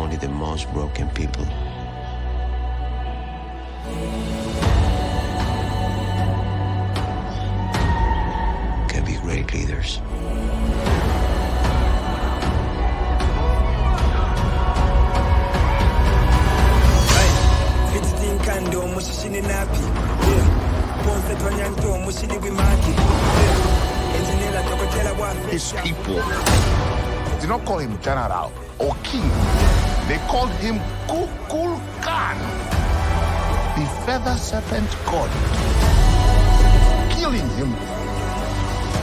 only the most broken people can be great leaders. His people did not call him general or king. They called him Kukul Khan, the feather serpent god. Killing him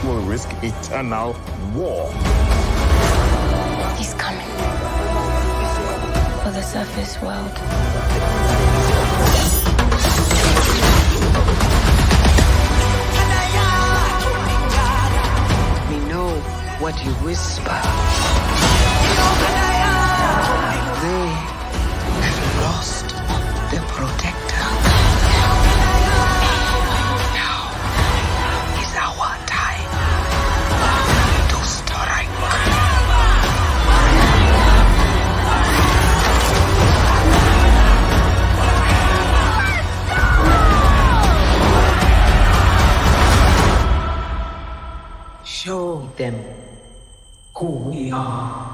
will risk eternal war. He's coming for the surface world. We know what you whisper. They have lost their protector. Now is our time to strike. Show them who we are.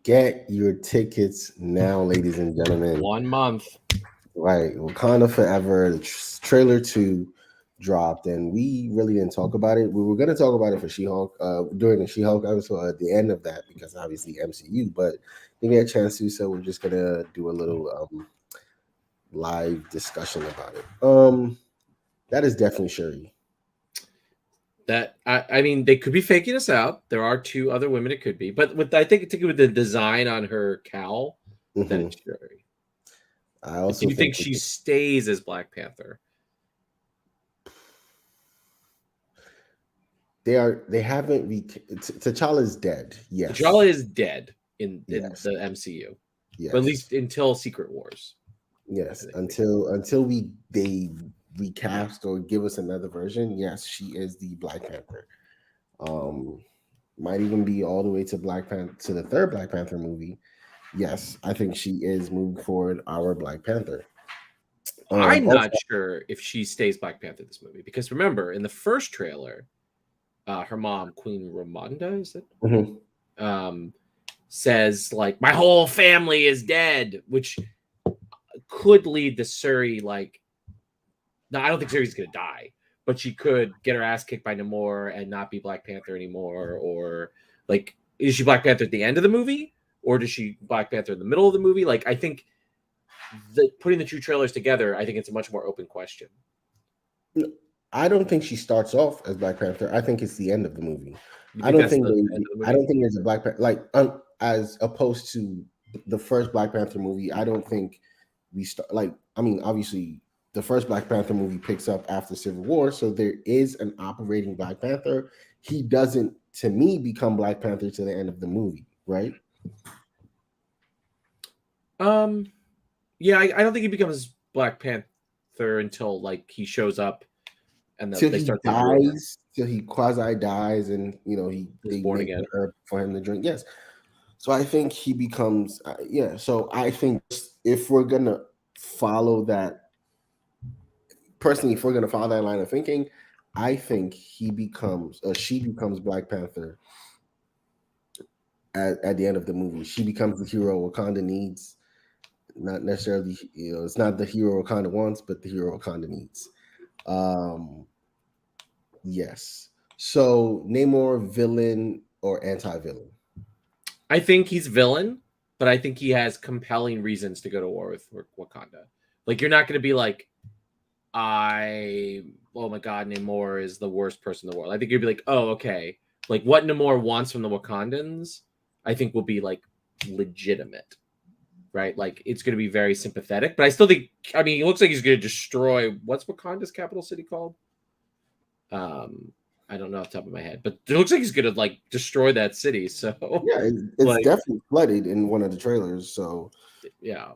Get your tickets now, ladies and gentlemen. 1 month. Right, Wakanda Forever. The trailer 2 dropped, and we really didn't talk about it. We were going to talk about it for She-Hulk during the She-Hulk episode at the end of that, because obviously MCU, but didn't get a chance to, so we're just going to do a little live discussion about it. That is definitely Shuri. That I mean, they could be faking us out. There are 2 other women it could be, but with I think with the design on her cowl, that it's Shuri. I also Do you think she stays as Black Panther? They haven't. T'Challa's dead. Yes, T'Challa is dead in the MCU. Yes, but at least until Secret Wars. Yes, until they recast or give us another version. Yes, she is the Black Panther. Might even be all the way to Black Panther, to the 3rd Black Panther movie. Yes, I think she is moving forward our Black Panther. I'm not sure if she stays Black Panther this movie, because remember in the first trailer, her mom, Queen Ramonda, is it? Says like my whole family is dead, which could lead to Shuri like. No, I don't think Shuri's gonna die, but she could get her ass kicked by Namor and not be Black Panther anymore. Or like, is she Black Panther at the end of the movie? Or does she Black Panther in the middle of the movie? Like, I think putting the 2 trailers together, I think it's a much more open question. I don't think she starts off as Black Panther. I think it's the end of the movie. I don't think there's a Black Panther like as opposed to the first Black Panther movie. I don't think we start like. I mean, obviously, the first Black Panther movie picks up after Civil War, so there is an operating Black Panther. He doesn't, to me, become Black Panther to the end of the movie, right? Yeah, I don't think he becomes Black Panther until like he shows up and they start dies, till he quasi dies, and they born again for him to drink. Yes, so I think he becomes So I think if we're gonna follow that, personally, if we're gonna follow that line of thinking, I think she becomes Black Panther at the end of the movie. She becomes the hero Wakanda needs. Not necessarily, it's not the hero Wakanda wants, but the hero Wakanda needs. Yes. So Namor, villain or anti-villain? I think he's villain, but I think he has compelling reasons to go to war with Wakanda. Like, you're not going to be like, oh my God, Namor is the worst person in the world. I think you'd be like, oh, okay. Like, what Namor wants from the Wakandans, I think will be like legitimate. Right? Like, it's going to be very sympathetic, but I still think, it looks like he's going to destroy, what's Wakanda's capital city called? I don't know off the top of my head, but it looks like he's gonna like destroy that city. So yeah, it's like, definitely flooded in one of the trailers. So yeah.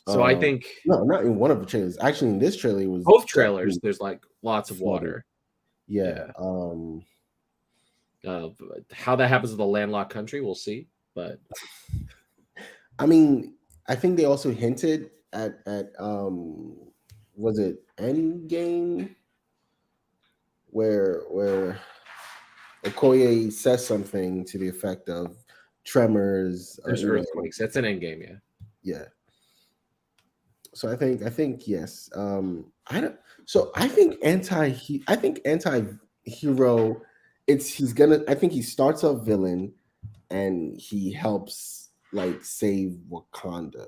So I think no, not in one of the trailers. Actually, in this trailer, it was both trailers. There's like lots of water. Yeah. How that happens in the landlocked country, we'll see. But I mean, I think they also hinted at was it Endgame where Okoye says something to the effect of tremors. There's earthquakes. That's an Endgame, yeah. Yeah. So I think yes. I think anti-hero. I think he starts off villain, and he helps like save Wakanda.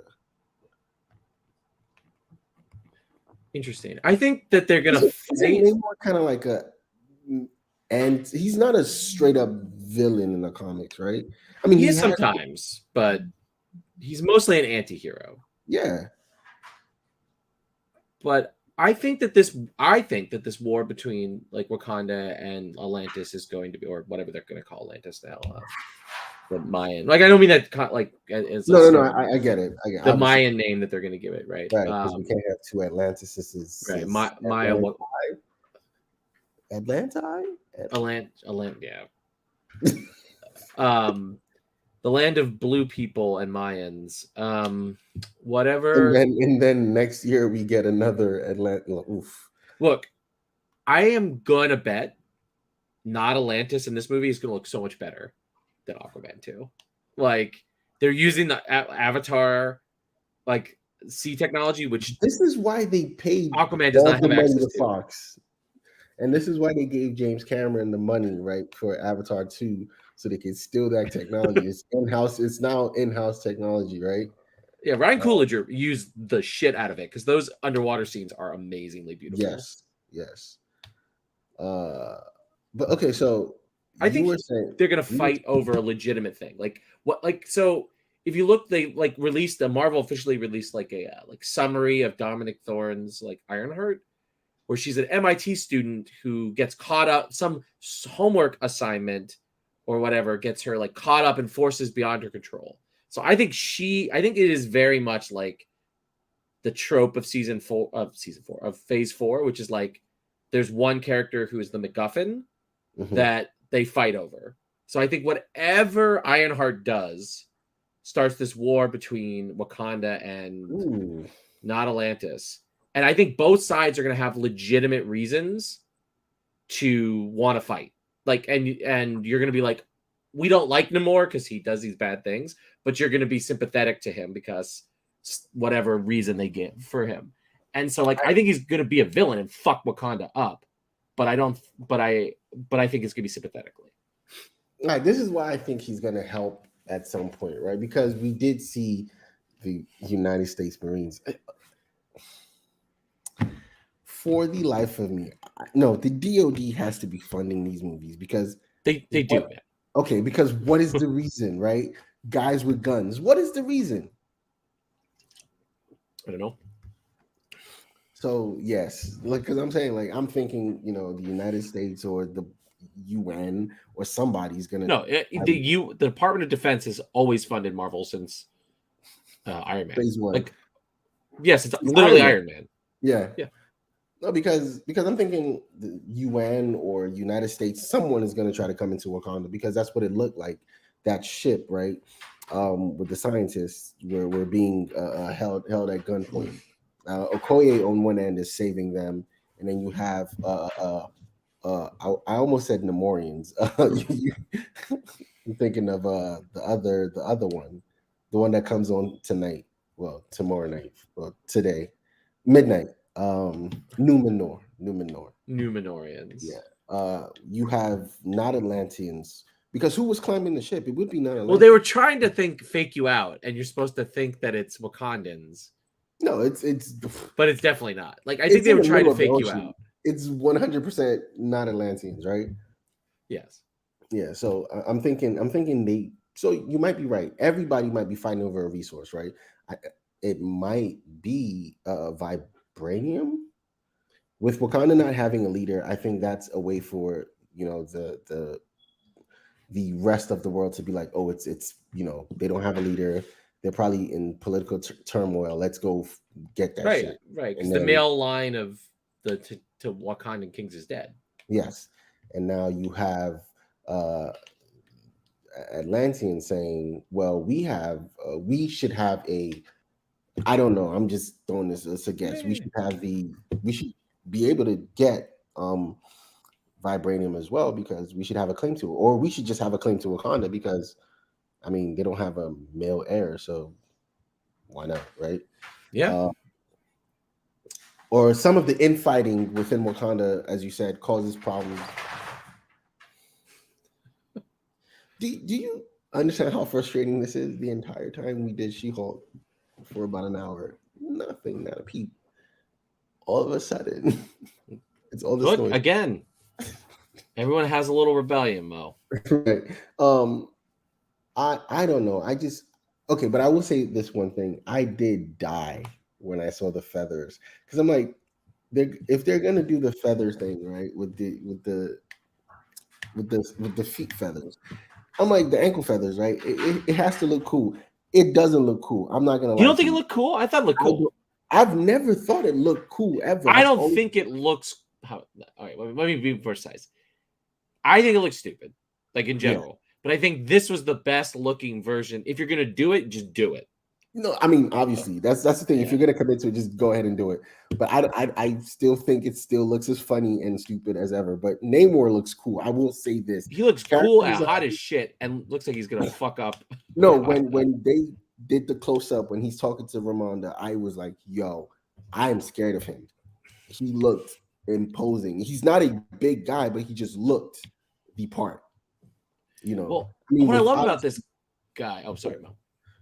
Interesting. I think that they're gonna fight more kind of like and he's not a straight up villain in the comics, right? I mean, he is sometimes, but he's mostly an anti-hero. Yeah. But I think that this war between like Wakanda and Atlantis is going to be, or whatever they're going to call Atlantis now, the Mayan. Like I don't mean that like no. I get it. The Mayan name that they're going to give it, right? Right, because we can't have two Atlantises. Right, Maya. Yeah. The land of blue people and Mayans. Whatever. And then next year we get another Atlanta. Oof. Look, I am gonna bet not Atlantis in this movie is gonna look so much better than Aquaman 2. Like they're using the Avatar like sea technology, which this is why they paid Aquaman does not have access to Fox. And this is why they gave James Cameron the money, right, for Avatar 2, so they can steal that technology. It's in-house. It's now in-house technology, right? Yeah, Ryan Coogler used the shit out of it because those underwater scenes are amazingly beautiful. Yes. But okay, so I think they're gonna fight over a legitimate thing. Like what? Like so, if you look, they like released Marvel officially released like a like summary of Dominic Thorne's like Ironheart, where she's an MIT student who gets caught up, some homework assignment or whatever gets her like caught up in forces beyond her control. So I think it is very much like the trope of phase 4, which is like there's one character who is the MacGuffin that they fight over. So I think whatever Ironheart does starts this war between Wakanda and not Atlantis. And I think both sides are going to have legitimate reasons to want to fight. Like, and you're going to be like, we don't like Namor because he does these bad things, but you're going to be sympathetic to him because whatever reason they give for him. And so, like, I think he's going to be a villain and fuck Wakanda up, but I think it's going to be sympathetically. Right. This is why I think he's going to help at some point, right? Because we did see the United States Marines. For the life of me, no, the DOD has to be funding these movies because they do. Okay, because what is the reason, right? Guys with guns. What is the reason? I don't know. So yes, like because I'm saying, like I'm thinking, the United States or the UN or somebody's gonna. No, the Department of Defense has always funded Marvel since Iron Man. Phase 1. Like, yes, it's literally Iron Man. Yeah. No, because I'm thinking the UN or United States, someone is going to try to come into Wakanda because that's what it looked like. That ship, right, with the scientists were being held at gunpoint. Okoye on one end is saving them, and then you have I almost said Nemorians. I'm thinking of the other one, the one that comes on tonight. Well, tomorrow night. Well, today, midnight. Numenorians. Yeah. You have not Atlanteans because who was climbing the ship? It would be not Atlanteans. Well, they were trying to fake you out, and you're supposed to think that it's Wakandans. No, it's but it's definitely not. Like I think they were trying to fake you out. It's 100% not Atlanteans, right? Yes. Yeah. So I'm thinking they. So you might be right. Everybody might be fighting over a resource, right? It might be vibranium. with Wakanda not having a leader, I think that's a way for the rest of the world to be like, oh, it's they don't have a leader. They're probably in political turmoil. Let's go get that shit. Right. Because the male line of the to Wakandan kings is dead. Yes, and now you have Atlanteans saying, well, we should have a. I don't know. I'm just throwing this as a guess. We should be able to get vibranium as well, because we should have a claim to it, or we should just have a claim to Wakanda, because I mean they don't have a male heir, so why not, right? Yeah. Or some of the infighting within Wakanda, as you said, causes problems. Do you understand how frustrating this is? The entire time we did She-Hulk for about an hour, nothing, not a peep. All of a sudden, it's all this noise again. Everyone has a little rebellion, Mo. Right. I don't know. Okay, but I will say this one thing. I did die when I saw the feathers, because I'm like, if they're gonna do the feathers thing, right, with the feet feathers, I'm like, the ankle feathers, right? It has to look cool. It doesn't look cool. I'm not gonna lie. You don't think it looked cool? I thought it looked cool. I've never thought it looked cool ever. I don't think it looks. All right, let me be precise. I think it looks stupid, like in general. Yeah. But I think this was the best looking version. If you're gonna do it, just do it. No, I mean, obviously, that's the thing. Yeah. If you're gonna commit to it, just go ahead and do it. But I still think it still looks as funny and stupid as ever. But Namor looks cool. I will say this: he looks cool and hot as shit, and looks like he's gonna fuck up. No, when they did the close up when he's talking to Ramonda, I was like, "Yo, I am scared of him." He looked imposing. He's not a big guy, but he just looked the part. Well, what I love about this guy. Oh, sorry, Mo.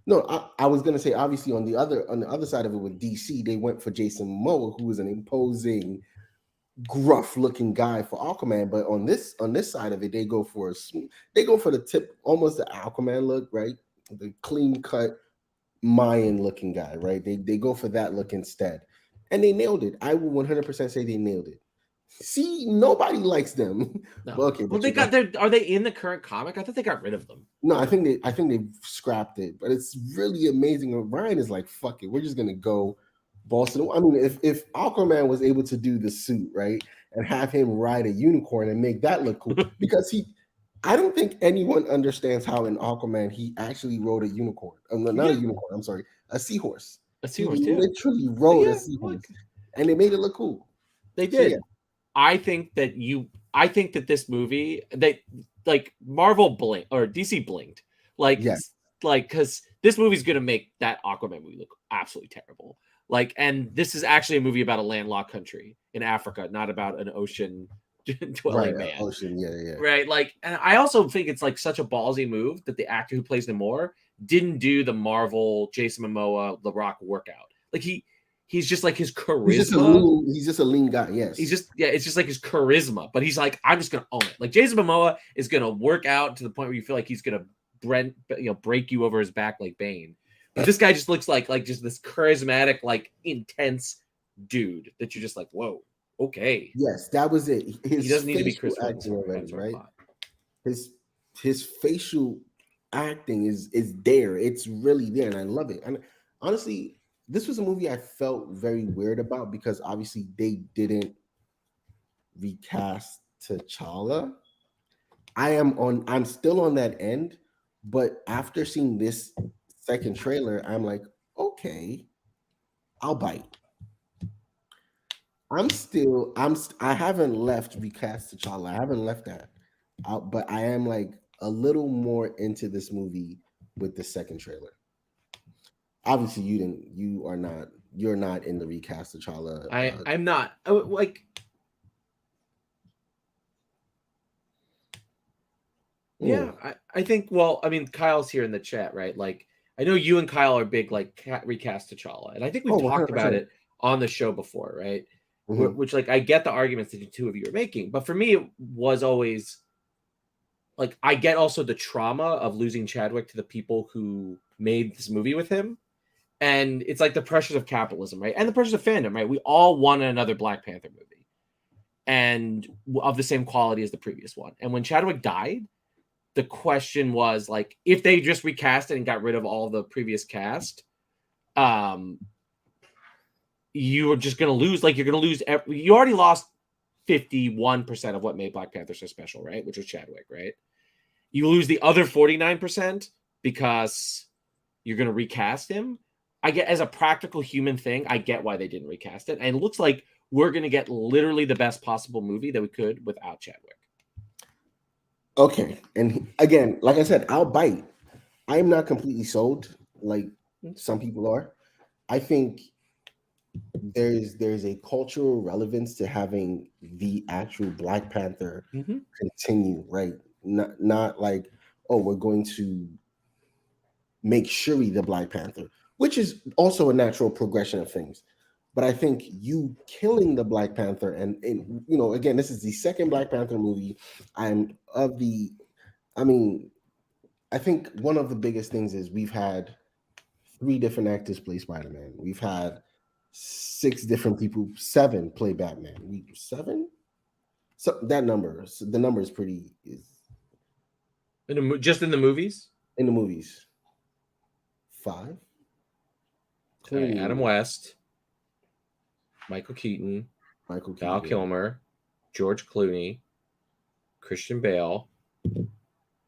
No, I was gonna say, obviously on the other side of it with DC, they went for Jason Momoa, who was an imposing, gruff-looking guy for Aquaman. But on this side of it, they go for the tip, almost the Aquaman look, right? The clean-cut Mayan-looking guy, right? They go for that look instead, and they nailed it. I will 100% say they nailed it. See, nobody likes them. No. Okay, well, are they in the current comic? I thought they got rid of them. No, I think they scrapped it, but it's really amazing. Ryan is like, fuck it, we're just gonna go Boston. I mean, if Aquaman was able to do the suit, right, and have him ride a unicorn and make that look cool, because I don't think anyone understands how in Aquaman he actually rode a unicorn. Not a unicorn. I'm sorry, a seahorse. A seahorse. He literally rode a seahorse, and they made it look cool. They did. So, yeah. I think that this movie, they like Marvel blinked or DC blinked, because this movie's gonna make that Aquaman movie look absolutely terrible. And this is actually a movie about a landlocked country in Africa, not about an ocean dwelling man. Ocean, yeah. Right, and I also think it's such a ballsy move that the actor who plays Namor didn't do the Marvel Jason Momoa The Rock workout. He's just his charisma. He's just a lean guy. Yes. It's just his charisma. But he's I'm just gonna own it. Jason Momoa is gonna work out to the point where you feel like he's gonna break you over his back like Bane. But this guy just looks like just this charismatic, intense dude that you're just like, whoa, okay. Yes, that was it. He doesn't need to be Chris acting already, right? His facial acting is there. It's really there, and I love it. And honestly, this was a movie I felt very weird about, because obviously they didn't recast T'Challa. I'm still on that end, but after seeing this second trailer, I'm like, okay, I'll bite. I haven't left recast T'Challa. I haven't left that out, but I am a little more into this movie with the second trailer. Obviously, you're not in the recast T'Challa. I'm not. Yeah, I think. Well, I mean, Kyle's here in the chat, right? I know you and Kyle are big recast T'Challa, and I think we've talked about it on the show before, right? Mm-hmm. Which I get the arguments that the two of you are making, but for me, it was always I get also the trauma of losing Chadwick to the people who made this movie with him. And it's the pressures of capitalism, right? And the pressures of fandom, right? We all want another Black Panther movie. and of the same quality as the previous one. And when Chadwick died, the question was like, if they just recast it and got rid of all the previous cast, you are just going to lose. Like, you're going to lose. You already lost 51% of what made Black Panther so special, right? Which was Chadwick, right? You lose the other 49% because you're going to recast him. I get, as a practical human thing, I get why they didn't recast it. And it looks like we're going to get literally the best possible movie that we could without Chadwick. Okay. And again, like I said, I'll bite. I'm not completely sold like some people are. I think there's a cultural relevance to having the actual Black Panther continue, right? Not like, oh, we're going to make Shuri the Black Panther, which is also a natural progression of things. But I think you killing the Black Panther, and you know, again, this is the second Black Panther movie. I think one of the biggest things is we've had 3 different actors play Spider-Man. We've had 6 different people, 7 play Batman. 7? So that number, the number is pretty Just in the movies? In the movies. 5. Okay, Adam West, Michael Keaton, Val Kilmer, George Clooney, Christian Bale,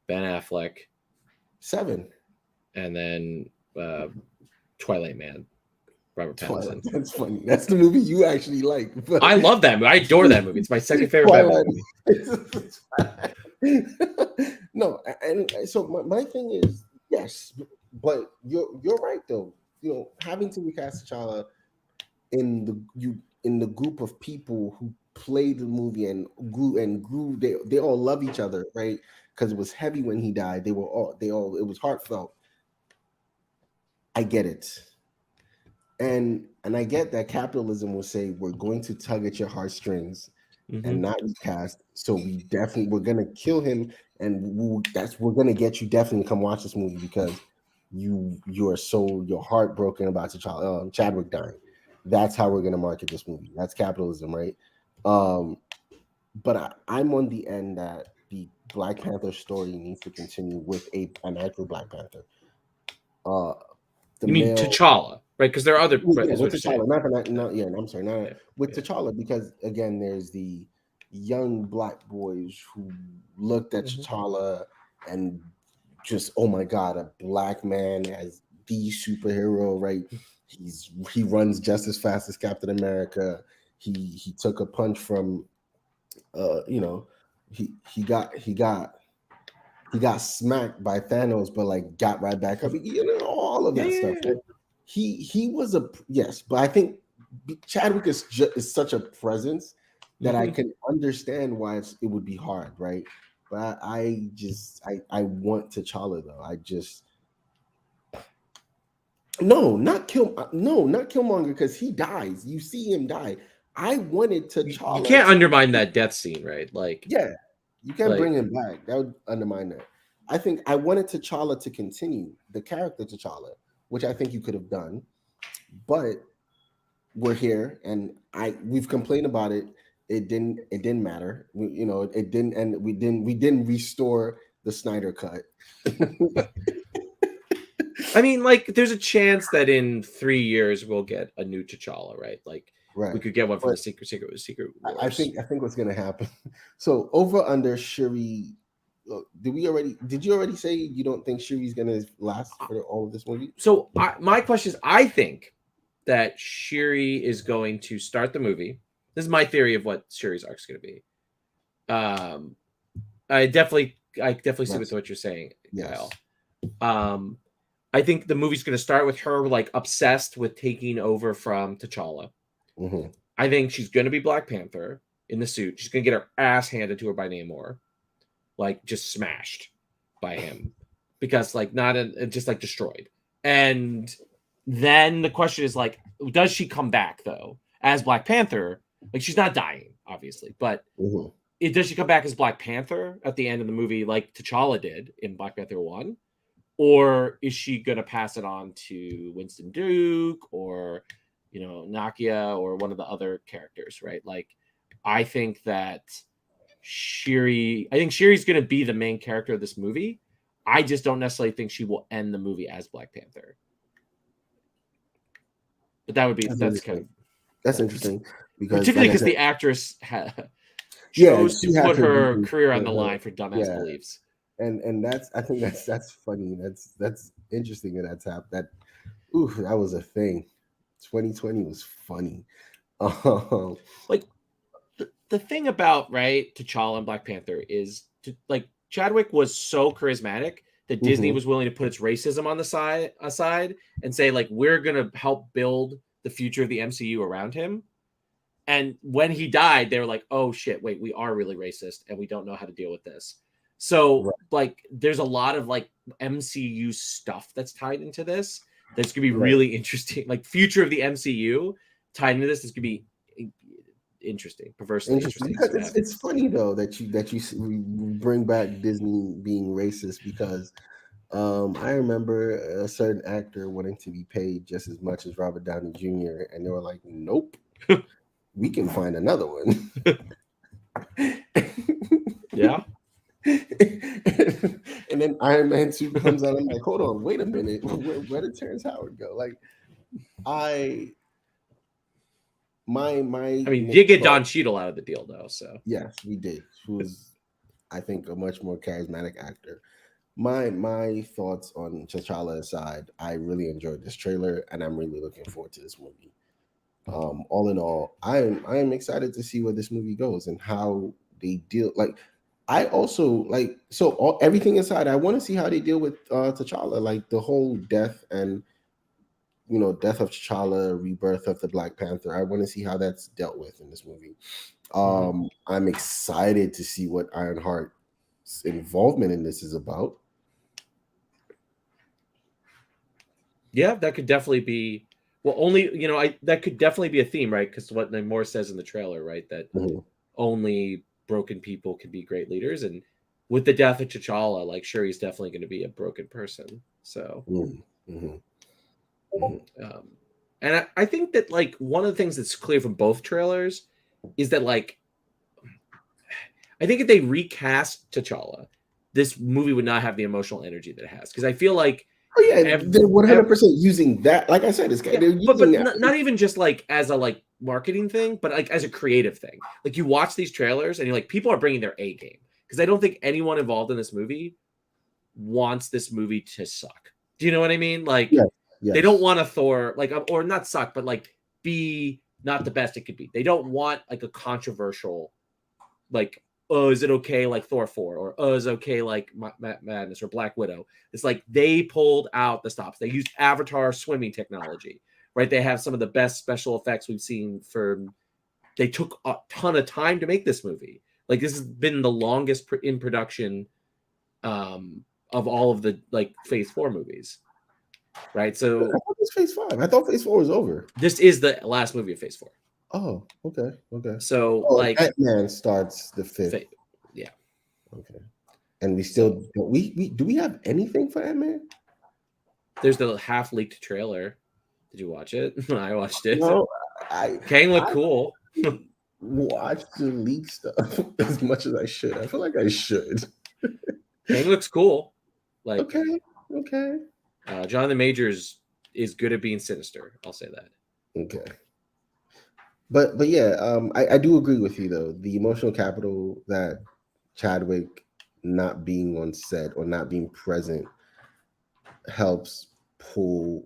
Ben Affleck. 7. And then Twilight Man, Robert Pattinson. That's funny. That's the movie you actually like. But... I love that movie. I adore that movie. It's my second favorite Batman movie. No, and so my thing is, yes, but you're right though. You know, having to recast T'Challa in the group of people who played the movie and grew, they all love each other, right? Because it was heavy when he died. They all it was heartfelt. I get it. And I get that capitalism will say we're going to tug at your heartstrings and not recast. So we're gonna kill him, and we're gonna get you definitely to come watch this movie because you're heartbroken about Chadwick dying. That's how we're gonna market this movie. That's capitalism, right? But I'm on the end that the Black Panther story needs to continue with an actual Black Panther. You mean T'Challa, right? Because there are other. With T'Challa, I'm sorry, with T'Challa, because again, there's the young Black boys who looked at T'Challa and just, oh my God, a Black man as the superhero, right? He runs just as fast as Captain America. He took a punch from, he got smacked by Thanos, but like got right back up. All of that stuff. Yeah. He was but I think Chadwick is such a presence that I can understand why it would be hard, right? But I want T'Challa though. Not Killmonger, because he dies. You see him die. I wanted T'Challa. You can't undermine that death scene, right? Like, yeah, you can't bring him back. That would undermine that. I think I wanted T'Challa to continue the character T'Challa, which I think you could have done, but we're here, and we've complained about it. It didn't matter. It didn't, and we didn't restore the Snyder cut. I mean, like, there's a chance that in 3 years we'll get a new T'Challa, right? Like, we could get one from the Secret Wars. I think what's gonna happen. So over under Shuri. Did you already say you don't think Shuri's gonna last for all of this movie? So my question is, I think that Shuri is going to start the movie. This is my theory of what Shuri's arc is going to be. I definitely see with what you're saying, Kyle. I think the movie's going to start with her like obsessed with taking over from T'Challa. I think she's going to be Black Panther in the suit. She's going to get her ass handed to her by Namor, like just smashed by him, because like just like destroyed. And then the question is like, does she come back though as Black Panther? Like, she's not dying, obviously, but does she come back as Black Panther at the end of the movie like T'Challa did in Black Panther 1? Or is she going to pass it on to Winston Duke or, Nakia or one of the other characters, right? Like, I think Shuri's going to be the main character of this movie. I just don't necessarily think she will end the movie as Black Panther. But that's interesting because particularly because the actress chose to put her career on the line for dumbass beliefs. And I think that's funny. That's interesting that happened. That was a thing. 2020 was funny. Like the thing about T'Challa and Black Panther is Chadwick was so charismatic that Disney was willing to put its racism on the aside and say we're gonna help build the future of the MCU around him. And when he died, they were like, "Oh shit, wait, we are really racist and we don't know how to deal with this." So there's a lot of MCU stuff that's tied into this that's gonna be really interesting. Future of the MCU tied into this is gonna be interesting, perversely interesting. Because it's funny though that you bring back Disney being racist because I remember a certain actor wanting to be paid just as much as Robert Downey Jr. and they were like, "Nope, we can find another one." Yeah. And then Iron Man 2 comes out. I'm like, hold on, wait a minute, where did Terrence Howard go? You did get Don Cheadle out of the deal though, so yes, we did. Who was, I think, a much more charismatic actor. My thoughts on T'Challa aside, I really enjoyed this trailer, and I'm really looking forward to this movie. All in all, I am excited to see where this movie goes and how they deal. I also everything aside, I want to see how they deal with T'Challa, the whole death and death of T'Challa, rebirth of the Black Panther. I want to see how that's dealt with in this movie. I'm excited to see what Ironheart's involvement in this is about. Yeah, that could definitely be. Well, that could definitely be a theme, right? Because what Namor says in the trailer, right, that only broken people can be great leaders, and with the death of T'Challa, Shuri's definitely going to be a broken person. So. And I think that one of the things that's clear from both trailers is that I think if they recast T'Challa, this movie would not have the emotional energy that it has, because I feel like they're 100% using that. Like I said, they're using that. Not even just as a marketing thing, but as a creative thing. You watch these trailers and you're people are bringing their A game, because I don't think anyone involved in this movie wants this movie to suck. Do you know what I mean? Yes. They don't want a Thor or not suck, but be not the best it could be. They don't want a controversial is it okay Thor 4 or is it okay Madness or Black Widow. It's they pulled out the stops. They used Avatar swimming technology, right? They have some of the best special effects we've seen they took a ton of time to make this movie. This has been the longest in production of all of the Phase 4 movies. Right, so I thought it was Phase 5. I thought Phase 4 was over. This is the last movie of Phase 4. Oh, okay. So Ant-Man starts the 5th. Yeah. Okay. And we still do we have anything for Ant-Man? There's the half-leaked trailer. Did you watch it? I watched it. No, Kang looked cool. Watch the leak stuff as much as I should. I feel like I should. Kang looks cool. Okay. Jonathan Majors is good at being sinister. I'll say that. Okay. But yeah, I do agree with you though. The emotional capital that Chadwick not being on set or not being present helps pull,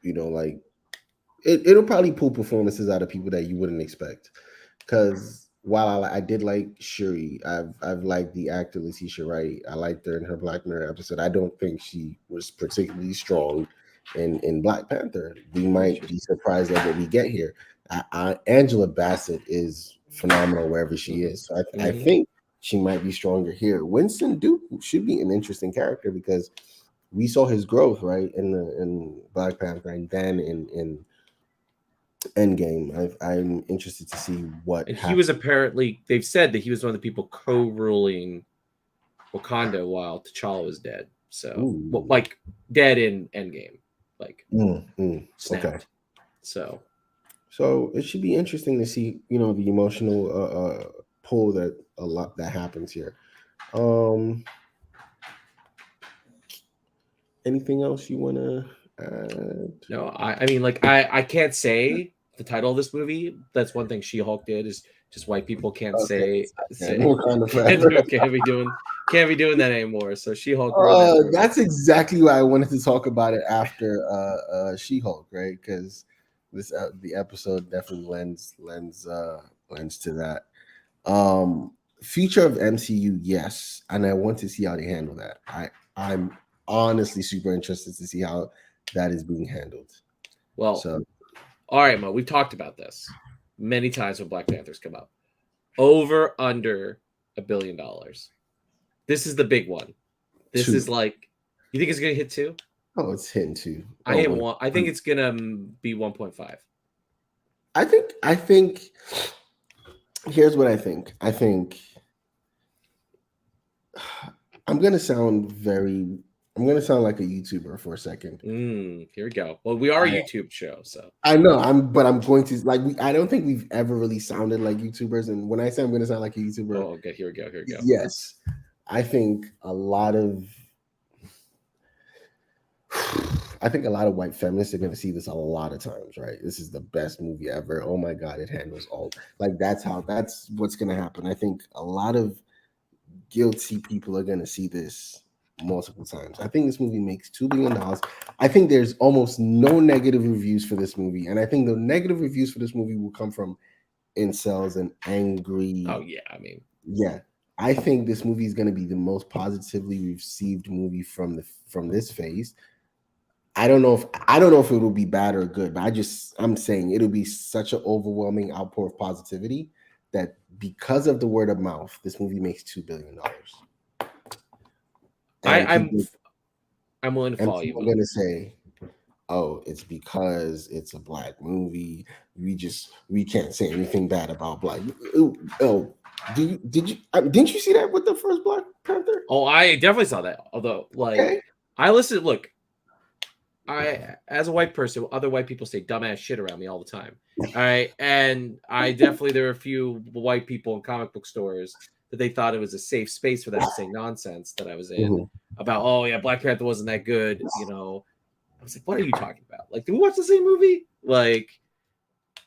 it'll probably pull performances out of people that you wouldn't expect. Because while I did like Shuri, I've liked the actor Letitia Wright. I liked her in her Black Mirror episode. I don't think she was particularly strong in Black Panther. We might be surprised at what we get here. Angela Bassett is phenomenal wherever she is. So I think she might be stronger here. Winston Duke should be an interesting character because we saw his growth right in Black Panther and then in Endgame. I'm interested to see what. And he was apparently, they've said that he was one of the people co-ruling Wakanda while T'Challa was dead. So, dead in Endgame, snapped. Okay. So, So it should be interesting to see, the emotional pull that a lot that happens here. Anything else you want to add? No, I mean, like, I can't say the title of this movie. That's one thing She-Hulk did, is just white people can't say can't be doing that anymore. So She-Hulk ruined that. That's exactly why I wanted to talk about it after She-Hulk, right? Because the episode definitely lends to that. Future of MCU, yes, and I want to see how they handle that. I'm honestly super interested to see how that is being handled. Well, so, all right, Mo, we've talked about this many times when Black Panthers come up. Over under $1 billion. This is the big one. This 2. Is like, you think it's gonna hit 2? Oh, it's hitting 2. I think it's gonna be 1.5. I think. Here's what I think. I think I'm gonna sound like a YouTuber for a second. Here we go. Well, we are a YouTube show, so I know I'm going to I don't think we've ever really sounded like YouTubers, and when I say I'm going to sound like a YouTuber, okay, here we go. Yes, I think a lot of white feminists are going to see this a lot of times, right? This is the best movie ever. Oh my God, it handles all. Like that's what's going to happen. I think a lot of guilty people are going to see this multiple times. I think this movie makes $2 billion. I think there's almost no negative reviews for this movie, and I think the negative reviews for this movie will come from incels and angry. Oh yeah, I mean, yeah. I think this movie is going to be the most positively received movie from this phase. I don't know if it will be bad or good, but I'm saying it'll be such an overwhelming outpour of positivity that because of the word of mouth, this movie makes $2 billion. I'm willing to follow you. I'm gonna say, oh, it's because it's a black movie. We can't say anything bad about black. Oh, didn't you see that with the first Black Panther? Oh, I definitely saw that. Although, I listened. Look, I, as a white person, other white people say dumbass shit around me all the time. All right, and I definitely there are a few white people in comic book stores that they thought it was a safe space for them to say nonsense that I was in about. Oh yeah, Black Panther wasn't that good. I was like, what are you talking about? Like, did we watch the same movie? Like,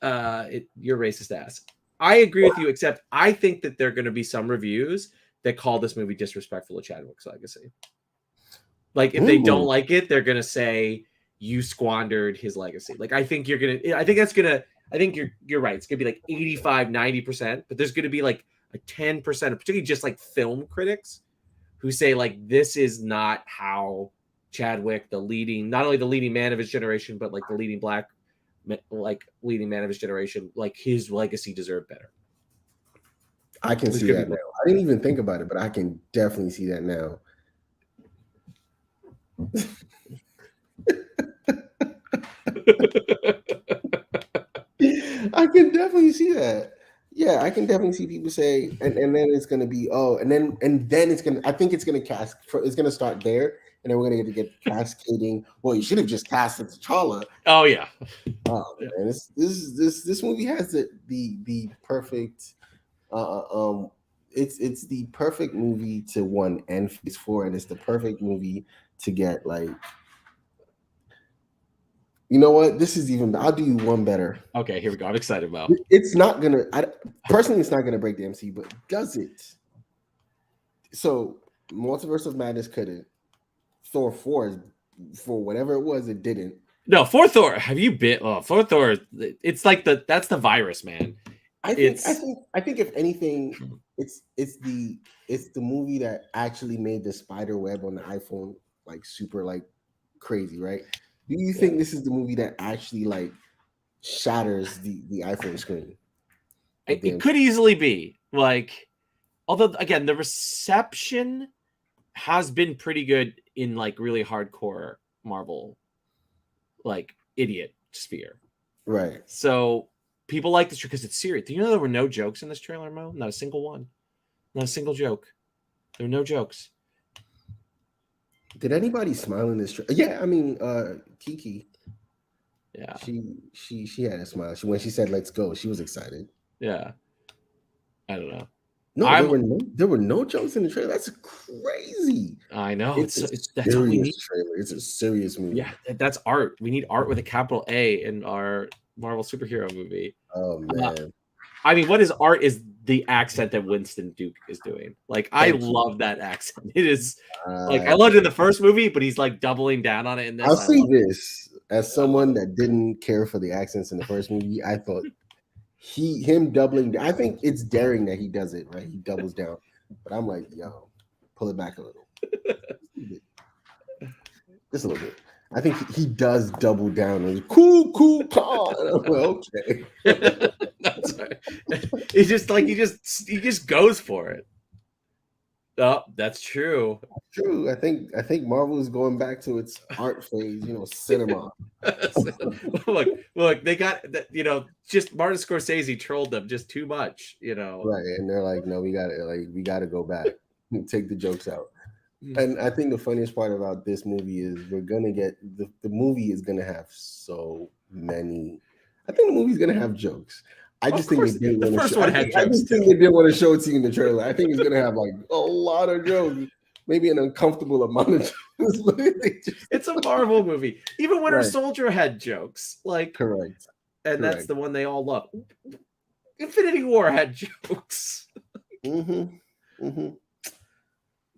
you're racist ass. I agree with you, except I think that there are going to be some reviews that call this movie disrespectful to Chadwick's legacy. Like, if they don't like it, they're going to say you squandered his legacy. Like, I think you're right. It's going to be like 85, 90%, but there's going to be like a 10%, particularly just like film critics who say like, this is not how Chadwick, not only the leading man of his generation, but like the leading leading man of his generation, like his legacy deserved better. I can see that now. I didn't even think about it, but I can definitely see that now. I can definitely see that. Yeah, I can definitely see people say, and then it's gonna be and then it's gonna. I think it's gonna start there, and then we're gonna get cascading. Well, you should have just casted T'Challa. Oh yeah. Oh man, this movie has the perfect. It's the perfect movie to end Phase 4, and it's the perfect movie to get like. You know what? This is even. I'll do you one better. Okay, here we go. I'm excited about. It's not gonna. Personally, it's not gonna break the MCU, but does it? So, Multiverse of Madness couldn't. Thor 4, for whatever it was, it didn't. No, for Thor. Have you been? Oh, for Thor, it's like that's the virus, man. I think if anything, it's the movie that actually made the spider web on the iPhone like super like crazy, right? Do you think this is the movie that actually like shatters the iPhone screen? It could easily be. Like, although again, the reception has been pretty good in like really hardcore Marvel, like idiot sphere. Right. So people like this because it's serious. Do you know there were no jokes in this trailer, Mo? Not a single one. Not a single joke. There were no jokes. Did anybody smile in this? Yeah, I mean, Kiki. Yeah. She had a smile. When she said "Let's go," she was excited. Yeah. I don't know. No, there were no jokes in the trailer. That's crazy. I know. It's that's what we need. Trailer. It's a serious movie. Yeah, that's art. We need art with a capital A in our Marvel superhero movie. Oh man. I mean, what is art is the accent that Winston Duke is doing. Like, I love that accent. It is like I loved it in the first movie, but he's like doubling down on it in this. I'll see this as someone that didn't care for the accents in the first movie. I thought him doubling. I think it's daring that he does it, right? He doubles down, but I'm like, yo, pull it back a little, just a little bit. I think he does double down. And cool, Khan. Okay. That's right. He just goes for it. Oh, that's true. True. I think Marvel is going back to its art phase, cinema. look, they got that, just Martin Scorsese trolled them just too much, Right. And they're like, no, we gotta go back and take the jokes out. And I think the funniest part about this movie is we're gonna get the movie is gonna have so many. I think the movie's gonna have jokes. I just think they didn't want to show. I just think they didn't want to show it to you in the trailer. I think it's gonna have like a lot of jokes, maybe an uncomfortable amount of jokes. It's a Marvel movie. Even Winter Soldier had jokes, like correct, and that's the one they all love. Infinity War had jokes.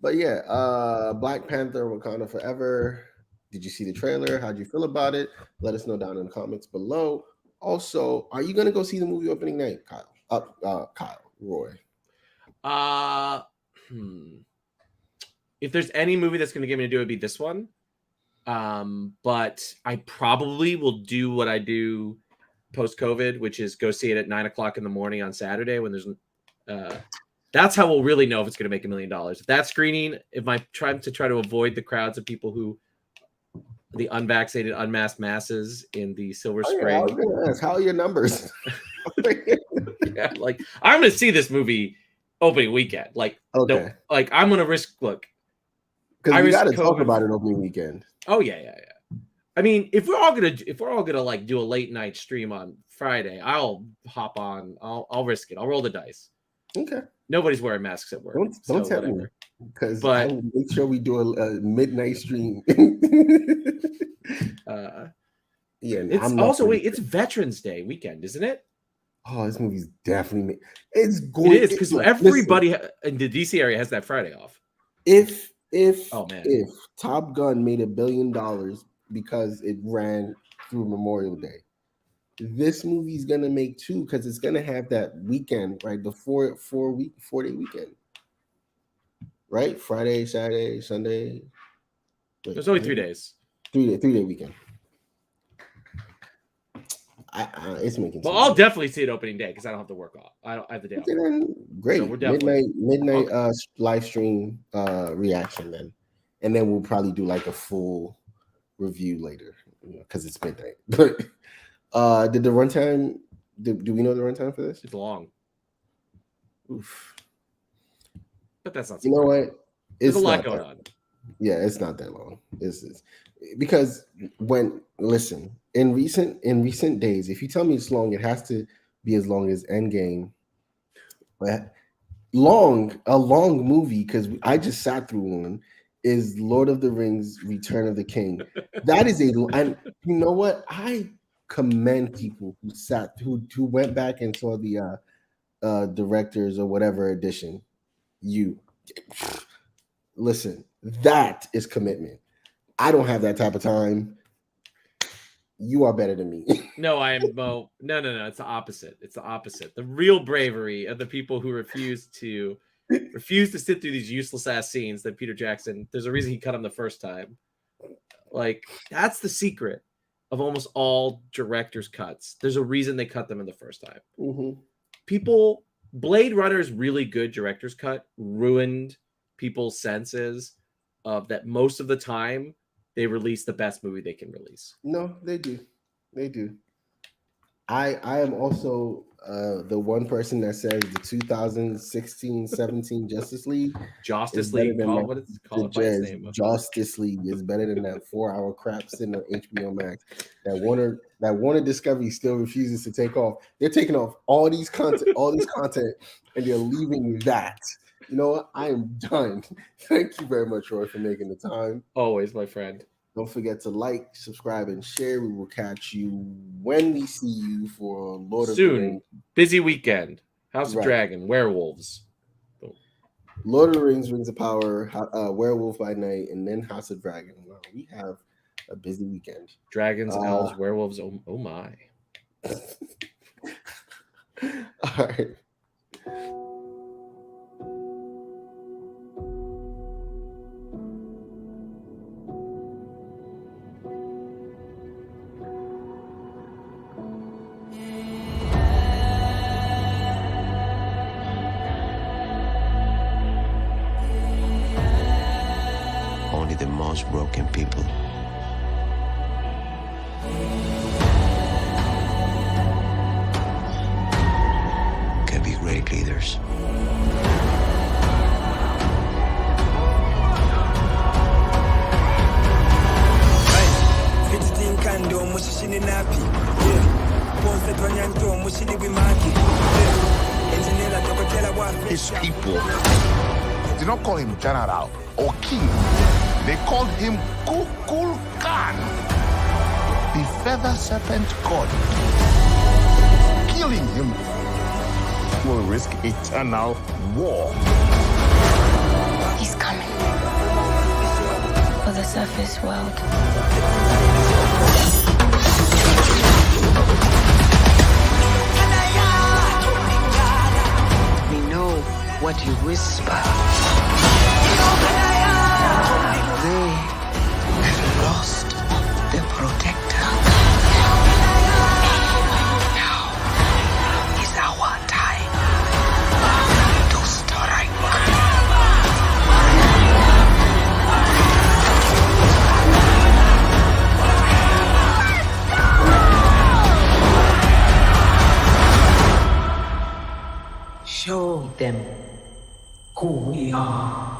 But yeah, Black Panther: Wakanda Forever. Did you see the trailer? How'd you feel about it? Let us know down in the comments below. Also, are you gonna go see the movie opening night, Kyle? Roy. If there's any movie that's gonna get me to do it, it'd be this one. But I probably will do what I do post-COVID, which is go see it at 9:00 in the morning on Saturday when there's that's how we'll really know if it's going to make $1 million. If that screening, if I try to avoid the crowds of people the unvaccinated, unmasked masses in the Silver Spring. Yeah, I was going to ask, how are your numbers? Yeah, like I'm going to see this movie opening weekend. Like, okay. No, I'm going to risk. Look, because we got to talk about it opening weekend. Oh yeah. I mean, if we're all gonna like do a late night stream on Friday, I'll hop on. I'll risk it. I'll roll the dice. Okay. Nobody's wearing masks at work. Don't tell me, because I will make sure we do a midnight stream. It's Veterans Day weekend, isn't it? Oh, this movie's definitely It is because everybody in the DC area has that Friday off. If Top Gun made $1 billion because it ran through Memorial Day, this movie's gonna make $2 because it's gonna have that weekend, right? The 4-day weekend, right? Friday, Saturday, Sunday. There's only 3 days. 3-day weekend. It's making. Well, I'll definitely see it opening day because I don't have to work off. I have the day off. Great. So midnight live stream reaction then, and then we'll probably do like a full review later because it's midnight. But did the runtime? Do we know the runtime for this? It's long. Oof. But that's not. You know what? There's a lot going on. Yeah, it's not that long. It's because in recent days, if you tell me it's long, it has to be as long as Endgame. But a long movie, because I just sat through one, is Lord of the Rings: Return of the King. That is and you know what? I commend people who went back and saw the directors or whatever edition. Listen, that is commitment. I don't have that type of time. You are better than me. No, I am. No. It's the opposite. It's the opposite. The real bravery of the people who refuse to sit through these useless ass scenes that Peter Jackson. There's a reason he cut them the first time. Like, that's the secret of almost all directors' cuts. There's a reason they cut them in the first time. Mm-hmm. Blade Runner's really good director's cut ruined people's senses of that most of the time they release the best movie they can release. No, they do. I am also the one person that says the 2016-17 Justice League. Justice League, call it by its name. Justice League is better than that 4-hour crap sitting on HBO Max. That Warner Discovery still refuses to take off. They're taking off all this content, and they're leaving that. You know what? I am done. Thank you very much, Roy, for making the time. Always, my friend. Don't forget to like, subscribe, and share. We will catch you when we see you for Lord of the Rings. Busy weekend. House of Dragon, Werewolves. Lord of the Rings, Rings of Power, Werewolf by Night, and then House of Dragon. Wow, we have a busy weekend. Dragons, elves, werewolves. Oh my. All right. Only the most broken people can be great leaders. His people did not call him general or king. They called him Kukulkan, the feather serpent god. Killing him will risk eternal war. He's coming for the surface world. We know what you whisper. They have lost their protector. Now is our time to strike. Show them who we are.